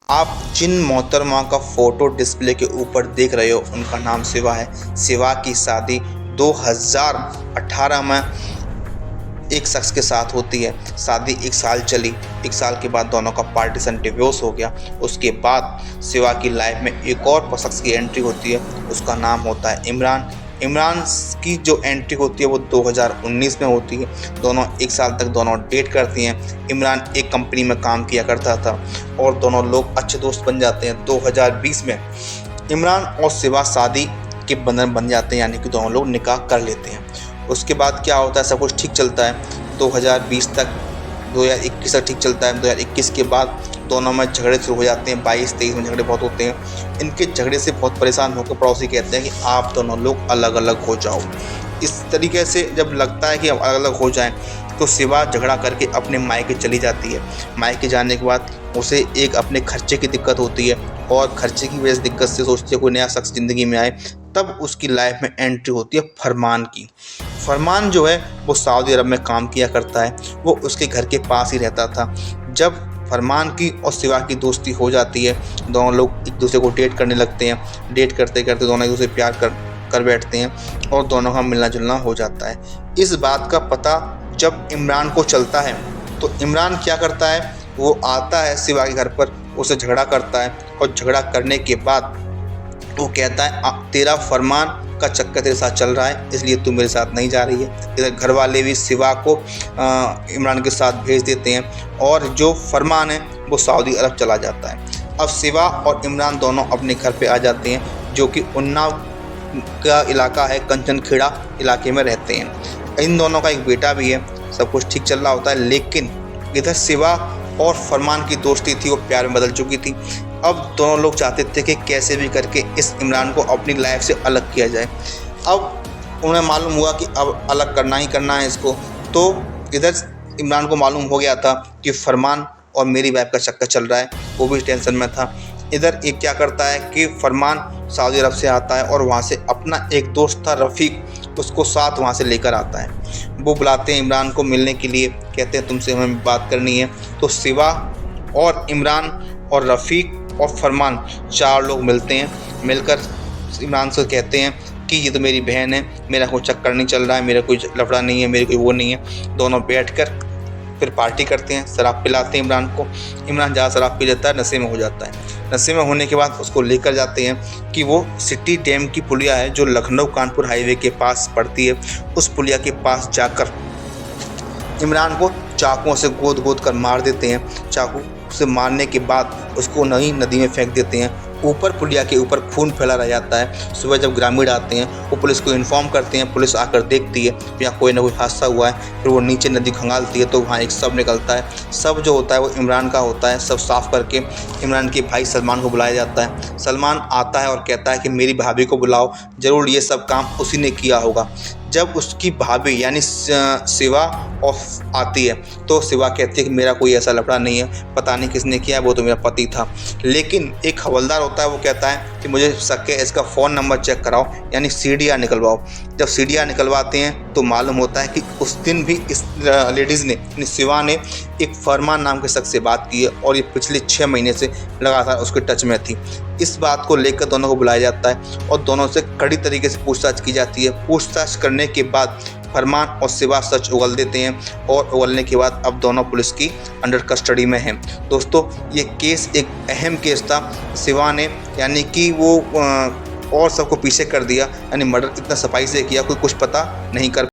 आप जिन मोहतरमा का फ़ोटो डिस्प्ले के ऊपर देख रहे हो उनका नाम शिवा है। शिवा की शादी 2018 में एक शख्स के साथ होती है। शादी 1 साल चली। 1 साल के बाद दोनों का पार्टीशन डिवोर्स हो गया। उसके बाद शिवा की लाइफ में एक और शख्स की एंट्री होती है, उसका नाम होता है इमरान। इमरान की जो एंट्री होती है वो 2019 में होती है। दोनों 1 साल तक दोनों डेट करती हैं। इमरान एक कंपनी में काम किया करता था और दोनों लोग अच्छे दोस्त बन जाते हैं। 2020 में इमरान और शिवा शादी के बंधन बन जाते हैं, यानी कि दोनों लोग निकाह कर लेते हैं। उसके बाद क्या होता है, सब कुछ ठीक चलता है 2020 तक। 2021 तक ठीक चलता है। 2021 के बाद दोनों में झगड़े शुरू हो जाते हैं। 22-23 में झगड़े बहुत होते हैं। इनके झगड़े से बहुत परेशान होकर पड़ोसी कहते हैं कि आप दोनों लोग अलग अलग हो जाओ। इस तरीके से जब लगता है कि अब अलग अलग हो जाएं तो शिवा झगड़ा करके अपने मायके चली जाती है। मायके जाने के बाद उसे एक अपने खर्चे की दिक्कत होती है और खर्चे की वजह से दिक्कत से सोचती है कोई नया शख्स ज़िंदगी में आए। तब उसकी लाइफ में एंट्री होती है फरमान की। फरमान जो है वो सऊदी अरब में काम किया करता है। वो उसके घर के पास ही रहता था। जब फरमान की और शिवा की दोस्ती हो जाती है, दोनों लोग एक दूसरे को डेट करने लगते हैं। डेट करते करते दोनों एक दूसरे प्यार कर बैठते हैं और दोनों का मिलना जुलना हो जाता है। इस बात का पता जब इमरान को चलता है तो इमरान क्या करता है, वो आता है शिवा के घर पर, उसे झगड़ा करता है और झगड़ा करने के बाद वो कहता है तेरा फरमान का चक्कर तेरे साथ चल रहा है, इसलिए तू मेरे साथ नहीं जा रही है। इधर घर वाले भी शिवा को इमरान के साथ भेज देते हैं और जो फरमान है वो सऊदी अरब चला जाता है। अब शिवा और इमरान दोनों अपने घर पे आ जाते हैं, जो कि उन्नाव का इलाका है, कंचनखेड़ा इलाके में रहते हैं। इन दोनों का एक बेटा भी है। सब कुछ ठीक चल रहा होता है, लेकिन इधर शिवा और फरमान की दोस्ती थी वो प्यार में बदल चुकी थी। अब दोनों लोग चाहते थे कि कैसे भी करके इस इमरान को अपनी लाइफ से अलग किया जाए। अब उन्हें मालूम हुआ कि अब अलग करना ही करना है इसको। तो इधर इमरान को मालूम हो गया था कि फरमान और मेरी वाइफ का चक्कर चल रहा है, वो भी टेंशन में था। इधर एक क्या करता है कि फरमान सऊदी अरब से आता है और वहाँ से अपना एक दोस्त था रफ़ीक, उसको साथ वहाँ से लेकर आता है। वो बुलाते हैं इमरान को मिलने के लिए, कहते हैं तुमसे हमें बात करनी है। तो शिवा और इमरान और रफ़ीक और फरमान 4 लोग मिलते हैं। मिलकर इमरान से कहते हैं कि ये तो मेरी बहन है, मेरा कोई चक्कर नहीं चल रहा है, मेरा कोई लफड़ा नहीं है, मेरी कोई वो नहीं है। दोनों बैठकर फिर पार्टी करते हैं, शराब पिलाते हैं इमरान को। इमरान ज़्यादा शराब पी लेता है, नशे में हो जाता है। नशे में होने के बाद उसको लेकर जाते हैं कि वो सिटी डैम की पुलिया है जो लखनऊ कानपुर हाईवे के पास पड़ती है, उस पुलिया के पास जाकर इमरान को चाकुओं से गोद गोद कर मार देते हैं। चाकू से मारने के बाद उसको नई नदी में फेंक देते हैं। ऊपर पुलिया के ऊपर खून फैला रह जाता है। सुबह जब ग्रामीण आते हैं वो पुलिस को इन्फॉर्म करते हैं। पुलिस आकर देखती है यहाँ कोई ना कोई हादसा हुआ है। फिर वो नीचे नदी खंगालती है तो वहाँ एक शव निकलता है। शव जो होता है वो इमरान का होता है। सब साफ़ करके इमरान के भाई सलमान को बुलाया जाता है। सलमान आता है और कहता है कि मेरी भाभी को बुलाओ, ज़रूर ये सब काम उसी ने किया होगा। जब उसकी भाभी यानी शिवा ऑफ आती है तो शिवा कहती है कि मेरा कोई ऐसा लफड़ा नहीं है, पता नहीं किसने किया, वो तो मेरा पति था। लेकिन एक हवलदार होता है, वो कहता है कि मुझे शक है, इसका फ़ोन नंबर चेक कराओ, यानी सीडीआर निकलवाओ। जब सीडीआर निकलवाते हैं तो मालूम होता है कि उस दिन भी इस लेडीज़ ने यानी शिवा ने एक फरमान नाम के शख्स से बात की है और ये पिछले 6 महीने से लगातार उसके टच में थी। इस बात को लेकर दोनों को बुलाया जाता है और दोनों से कड़ी तरीके से पूछताछ की जाती है। पूछताछ करने के बाद फरमान और शिवा सच उगल देते हैं और उगलने के बाद अब दोनों पुलिस की अंडर कस्टडी में हैं। दोस्तों, ये केस एक अहम केस था। शिवा ने यानी कि वो और सबको पीछे कर दिया, यानी मर्डर इतना सफाई से किया, कोई कुछ पता नहीं कर